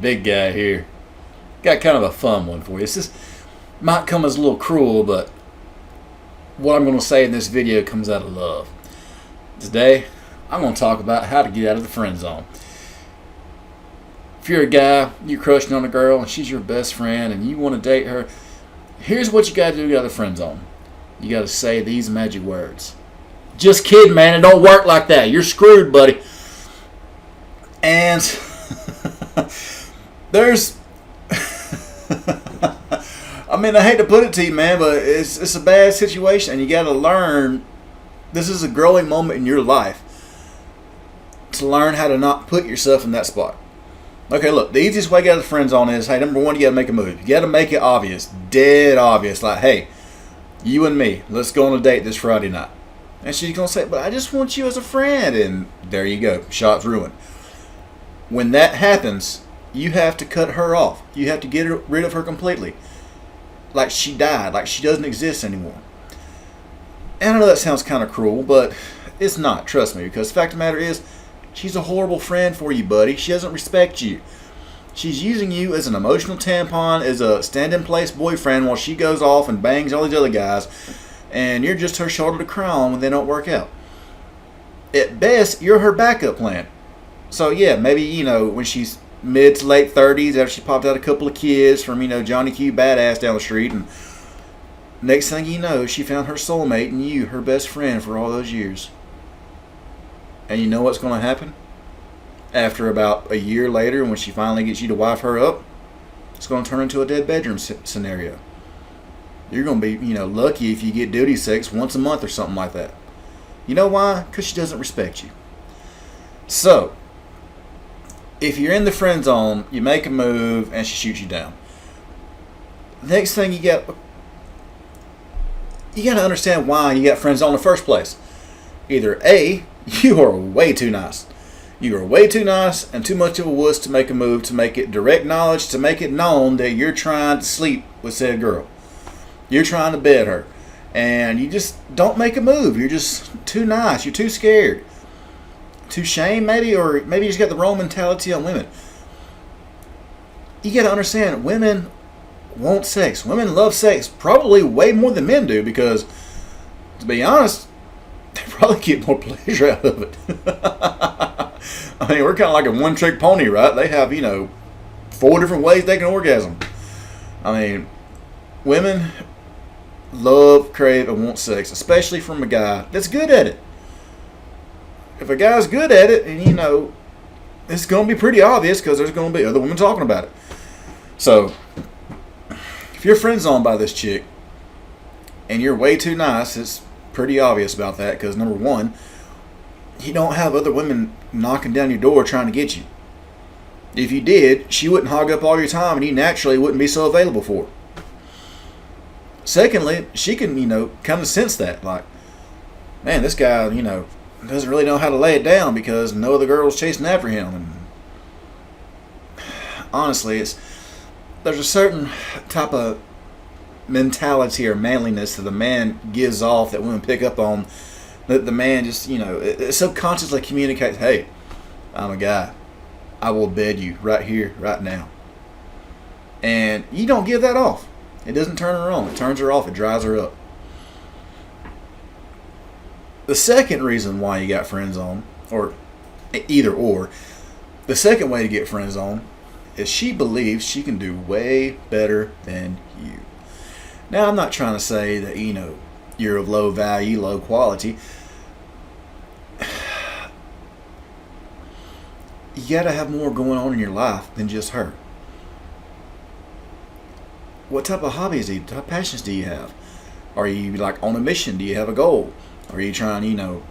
Big guy here. Got kind of a fun one for you. This might come as a little cruel, but what I'm going to say in this video comes out of love. Today, I'm going to talk about how to get out of the friend zone. If you're a guy, you're crushing on a girl, and she's your best friend, and you want to date her, here's what you got to do to get out of the friend zone. You got to say these magic words. Just kidding, man. It don't work like that. You're screwed, buddy. And there's... I mean, I hate to put it to you, man, but it's a bad situation, and you got to learn. This is a growing moment in your life to learn how to not put yourself in that spot. Okay, look, the easiest way to get out of the friend zone is, hey, number one, you got to make a move. You got to make it obvious, dead obvious, like, hey, you and me, let's go on a date this Friday night. And she's going to say, but I just want you as a friend. And there you go, shot's ruined. When that happens, you have to cut her off. You have to get rid of her completely. Like she died, like she doesn't exist anymore. And I know that sounds kind of cruel, but it's not, trust me, because the fact of the matter is, she's a horrible friend for you, buddy. She doesn't respect you. She's using you as an emotional tampon, as a stand-in-place boyfriend while she goes off and bangs all these other guys, and you're just her shoulder to cry on when they don't work out. At best, you're her backup plan. So yeah, maybe, when she's mid to late 30s, after she popped out a couple of kids from, Johnny Q Badass down the street, and next thing you know, she found her soulmate and you, her best friend for all those years. And you know what's going to happen? After about a year later, when she finally gets you to wife her up, it's going to turn into a dead bedroom scenario. You're going to be, lucky if you get duty sex once a month or something like that. You know why? Because she doesn't respect you. So, if you're in the friend zone, you make a move and she shoots you down. Next thing you got to understand why you got friend zone in the first place. Either A, you are way too nice. You are way too nice and too much of a wuss to make a move, to make it direct knowledge, to make it known that you're trying to sleep with said girl. You're trying to bed her. And you just don't make a move. You're just too nice. You're too scared. Too shame, maybe, or maybe you just got the wrong mentality on women. You got to understand, women want sex. Women love sex probably way more than men do, because, to be honest, they probably get more pleasure out of it. I mean, we're kind of like a one-trick pony, right? They have, 4 different ways they can orgasm. I mean, women love, crave, and want sex, especially from a guy that's good at it. If a guy's good at it, and it's going to be pretty obvious, because there's going to be other women talking about it. So, if you're friend zoned by this chick, and you're way too nice, it's pretty obvious about that, because number one, you don't have other women knocking down your door trying to get you. If you did, she wouldn't hog up all your time, and you naturally wouldn't be so available for her. Secondly, she can, kind of sense that, like, man, this guy, doesn't really know how to lay it down because no other girl's chasing after him. And honestly, there's a certain type of mentality or manliness that the man gives off that women pick up on, that the man just, it subconsciously communicates, hey, I'm a guy. I will bed you right here, right now. And you don't give that off. It doesn't turn her on. It turns her off. It dries her up. The second reason why you got friend zone, or either or, the second way to get friend zone is she believes she can do way better than you. Now, I'm not trying to say that, you're of low value, low quality. You got to have more going on in your life than just her. What type of hobbies what type of passions do you have? Are you like on a mission? Do you have a goal? Are you trying to,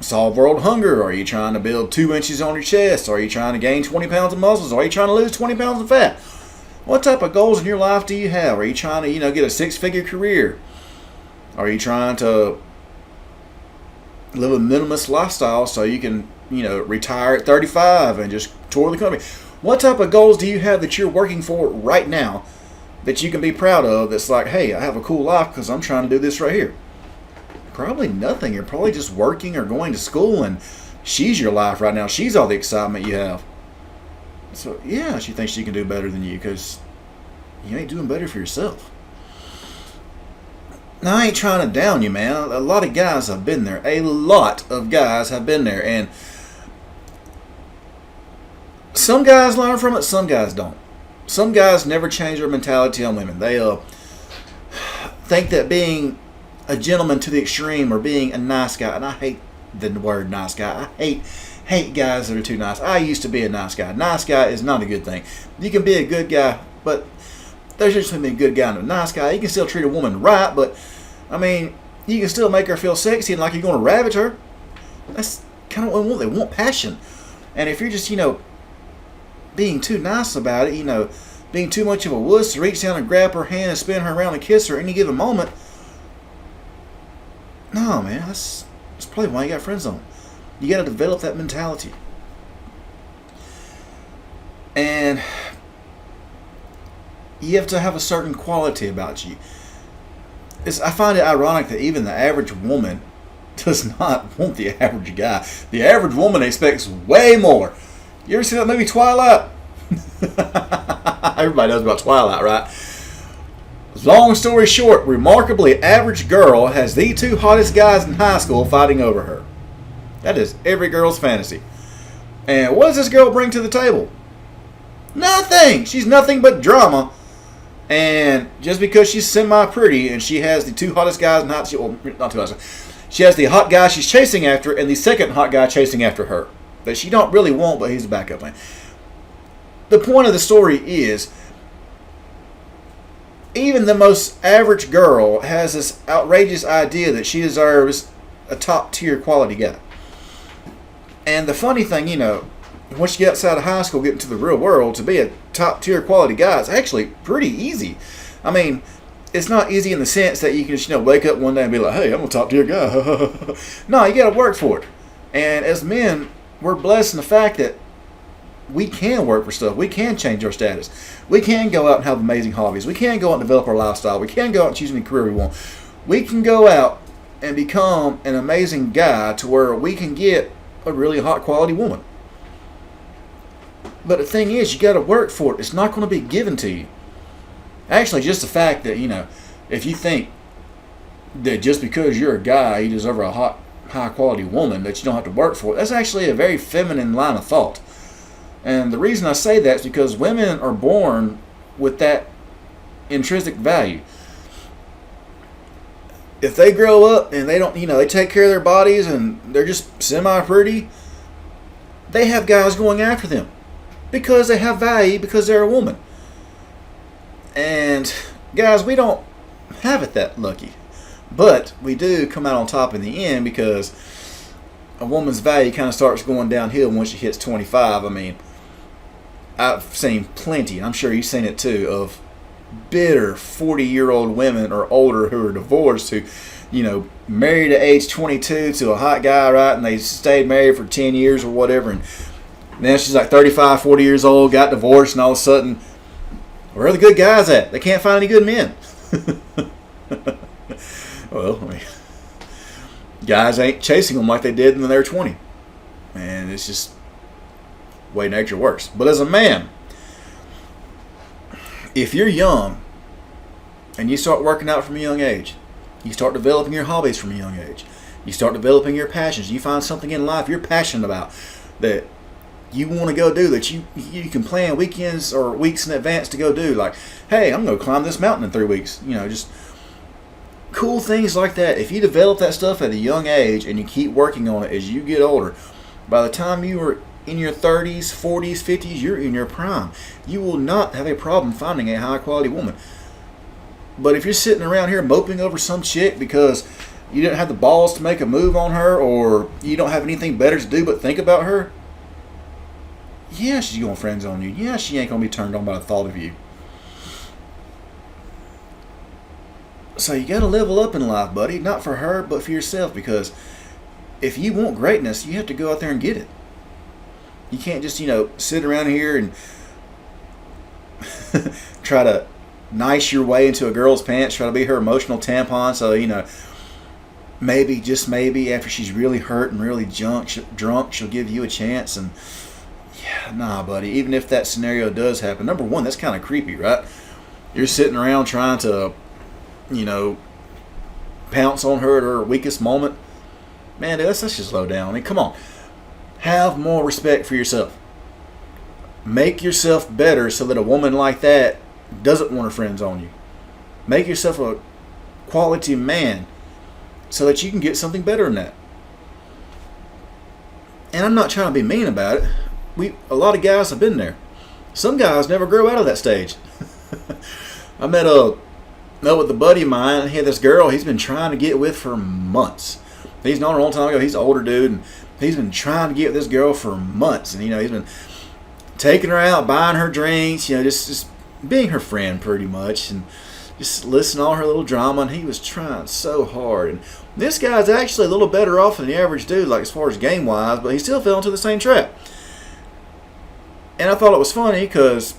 solve world hunger? Are you trying to build 2 inches on your chest? Are you trying to gain 20 pounds of muscles? Are you trying to lose 20 pounds of fat? What type of goals in your life do you have? Are you trying to, get a 6-figure career? Are you trying to live a minimalist lifestyle so you can, retire at 35 and just tour the country? What type of goals do you have that you're working for right now that you can be proud of, that's like, hey, I have a cool life because I'm trying to do this right here? Probably nothing. You're probably just working or going to school, and she's your life right now. She's all the excitement you have. So yeah, she thinks she can do better than you because you ain't doing better for yourself. Now, I ain't trying to down you, man. A lot of guys have been there. A lot of guys have been there. And some guys learn from it, some guys don't. Some guys never change their mentality on women. They think that being a gentleman to the extreme or being a nice guy, and I hate the word nice guy. I hate guys that are too nice. I used to be a nice guy. Nice guy is not a good thing. You can be a good guy, but there's just between a good guy and a nice guy. You can still treat a woman right, but I mean, you can still make her feel sexy and like you're going to ravage her. That's kind of what they want. They want passion. And if you're just, being too nice about it, being too much of a wuss to reach down and grab her hand and spin her around and kiss her any given moment, no, man, that's probably why you got friend zone. You got to develop that mentality. And you have to have a certain quality about you. I find it ironic that even the average woman does not want the average guy. The average woman expects way more. You ever see that movie Twilight? Everybody knows about Twilight, right? Long story short, remarkably average girl has the two hottest guys in high school fighting over her. That is every girl's fantasy. And what does this girl bring to the table? Nothing. She's nothing but drama. And just because she's semi-pretty and she has the two hottest guys in high school, well, not two hottest, she has the hot guy she's chasing after and the second hot guy chasing after her. That she don't really want, but he's a backup plan. The point of the story is, even the most average girl has this outrageous idea that she deserves a top-tier quality guy. And the funny thing, once you get outside of high school, get into the real world, to be a top-tier quality guy is actually pretty easy. I mean, it's not easy in the sense that you can just, wake up one day and be like, hey, I'm a top-tier guy. No, you got to work for it. And as men, we're blessed in the fact that we can work for stuff. We can change our status. We can go out and have amazing hobbies. We can go out and develop our lifestyle. We can go out and choose any career we want. We can go out and become an amazing guy to where we can get a really hot quality woman. But the thing is, you got to work for it. It's not going to be given to you. Actually, just the fact that, if you think that just because you're a guy, you deserve a high quality woman, that you don't have to work for it, that's actually a very feminine line of thought. And the reason I say that is because women are born with that intrinsic value. If they grow up and they don't, they take care of their bodies and they're just semi-pretty, they have guys going after them because they have value, because they're a woman. And guys, we don't have it that lucky. But we do come out on top in the end because a woman's value kind of starts going downhill once she hits 25. I mean, I've seen plenty, I'm sure you've seen it too, of bitter 40-year-old women or older who are divorced, who, married at age 22 to a hot guy, right? And they stayed married for 10 years or whatever. And then she's like 35, 40 years old, got divorced, and all of a sudden, where are the good guys at? They can't find any good men. Well, guys ain't chasing them like they did when they were 20. And it's just the way nature works. But as a man, if you're young and you start working out from a young age, you start developing your hobbies from a young age, you start developing your passions, you find something in life you're passionate about that you want to go do, that you can plan weekends or weeks in advance to go do. Like, hey, I'm going to climb this mountain in 3 weeks. Just cool things like that. If you develop that stuff at a young age and you keep working on it as you get older, by the time you are in your 30s, 40s, 50s, you're in your prime. You will not have a problem finding a high quality woman. But if you're sitting around here moping over some chick because you didn't have the balls to make a move on her, or you don't have anything better to do but think about her, yeah, she's going to friend zone you. Yeah, she ain't going to be turned on by the thought of you. So you got to level up in life, buddy. Not for her, but for yourself. Because if you want greatness, you have to go out there and get it. You can't just, sit around here and try to nice your way into a girl's pants, try to be her emotional tampon. So, maybe, just maybe, after she's really hurt and really drunk, she'll give you a chance. And Nah, buddy. Even if that scenario does happen, number one, that's kind of creepy, right? You're sitting around trying to, you know, pounce on her at her weakest moment. Man, dude, let's just slow down. I mean, come on. Have more respect for yourself. Make yourself better so that a woman like that doesn't want her friends on you. Make yourself a quality man so that you can get something better than that. And I'm not trying to be mean about it. A lot of guys have been there. Some guys never grow out of that stage. I met with a buddy of mine, and he had this girl he's been trying to get with for months. He's known her a long time ago. He's an older dude, and he's been trying to get with this girl for months. And, he's been taking her out, buying her drinks, just being her friend pretty much, and just listening to all her little drama. And he was trying so hard. And this guy's actually a little better off than the average dude, like as far as game-wise, but he still fell into the same trap. And I thought it was funny because,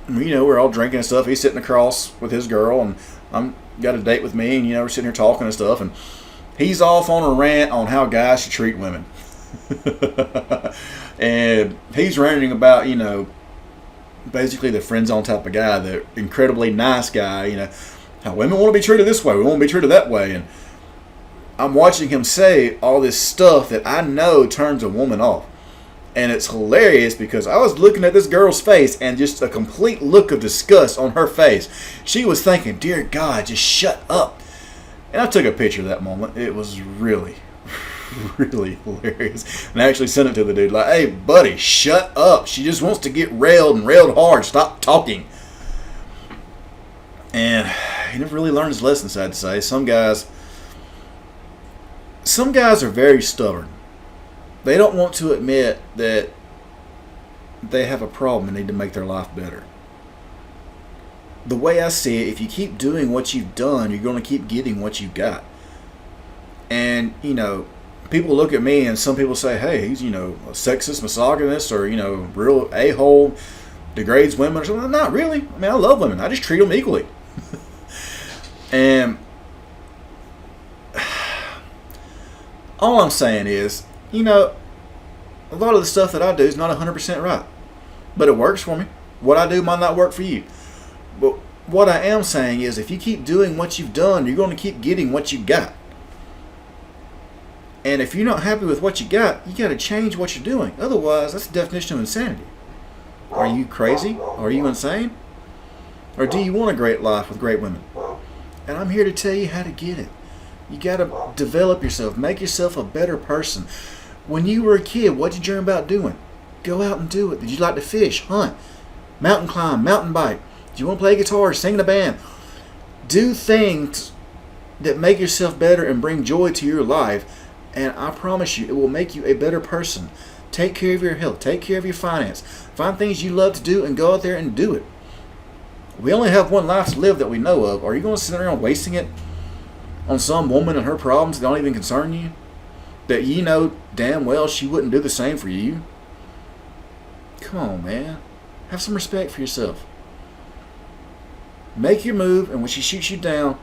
we're all drinking and stuff. He's sitting across with his girl, and I'm got a date with me, and, we're sitting here talking and stuff. And he's off on a rant on how guys should treat women. And he's ranting about, basically the friend zone type of guy, the incredibly nice guy, how women want to be treated this way, we want to be treated that way. And I'm watching him say all this stuff that I know turns a woman off. And it's hilarious because I was looking at this girl's face and just a complete look of disgust on her face. She was thinking, dear God, just shut up. And I took a picture of that moment. It was really, really hilarious. And I actually sent it to the dude like, hey, buddy, shut up. She just wants to get railed and railed hard. Stop talking. And he never really learned his lesson, sad to say. Some guys are very stubborn. They don't want to admit that they have a problem and need to make their life better. The way I see it, if you keep doing what you've done, you're going to keep getting what you've got. And, people look at me and some people say, hey, he's, a sexist, misogynist, or, real a-hole, degrades women or something. Not really. I mean, I love women. I just treat them equally. And all I'm saying is, a lot of the stuff that I do is not 100% right. But it works for me. What I do might not work for you. But what I am saying is if you keep doing what you've done, you're going to keep getting what you got. And if you're not happy with what you got to change what you're doing. Otherwise, that's the definition of insanity. Are you crazy? Are you insane? Or do you want a great life with great women? And I'm here to tell you how to get it. You got to develop yourself. Make yourself a better person. When you were a kid, what did you dream about doing? Go out and do it. Did you like to fish, hunt, mountain climb, mountain bike? Do you want to play guitar, sing in a band? Do things that make yourself better and bring joy to your life. And I promise you, it will make you a better person. Take care of your health. Take care of your finance. Find things you love to do and go out there and do it. We only have one life to live that we know of. Are you going to sit around wasting it on some woman and her problems that don't even concern you? That you know damn well she wouldn't do the same for you? Come on, man. Have some respect for yourself. Make your move, and when she shoots you down,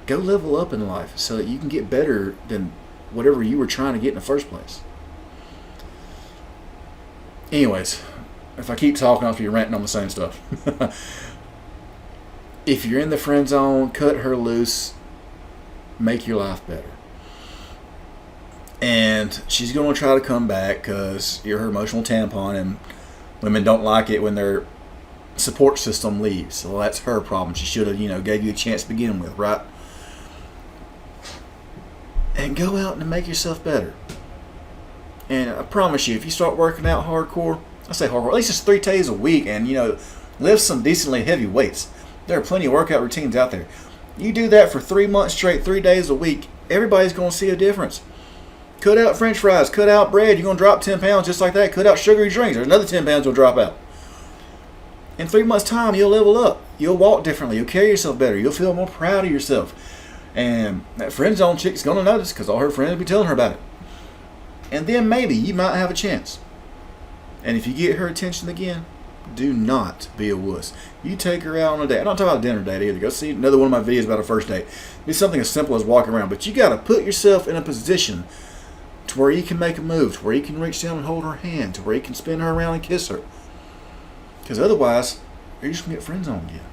go level up in life so that you can get better than whatever you were trying to get in the first place. Anyways, if I keep talking, I'll be ranting on the same stuff. If you're in the friend zone, cut her loose. Make your life better. And she's going to try to come back because you're her emotional tampon, and women don't like it when their support system leaves. Well, that's her problem. She should have, gave you a chance to begin with, right? And go out and make yourself better. And I promise you, if you start working out hardcore, I say hardcore, at least just 3 days a week, and, lift some decently heavy weights. There are plenty of workout routines out there. You do that for 3 months straight, 3 days a week, everybody's going to see a difference. Cut out french fries, cut out bread, you're going to drop 10 pounds just like that. Cut out sugary drinks, there's another 10 pounds will drop out. In 3 months' time, you'll level up. You'll walk differently. You'll carry yourself better. You'll feel more proud of yourself. And that friend zone chick's going to notice because all her friends will be telling her about it. And then maybe you might have a chance. And if you get her attention again, do not be a wuss. You take her out on a date. I'm not talking about a dinner date either. Go see another one of my videos about a first date. Be something as simple as walking around. But you got to put yourself in a position to where you can make a move, to where you can reach down and hold her hand, to where you can spin her around and kiss her. Because otherwise, you're just going to get friend zoned again.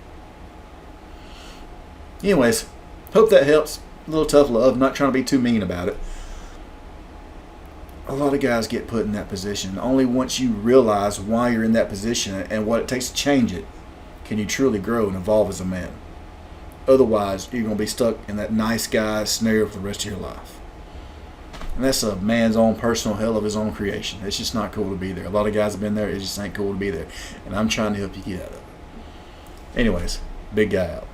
Anyways, hope that helps. A little tough love, not trying to be too mean about it. A lot of guys get put in that position. Only once you realize why you're in that position and what it takes to change it, can you truly grow and evolve as a man. Otherwise, you're going to be stuck in that nice guy scenario for the rest of your life. And that's a man's own personal hell of his own creation. It's just not cool to be there. A lot of guys have been there. It just ain't cool to be there. And I'm trying to help you get out of it. Anyways, big guy out.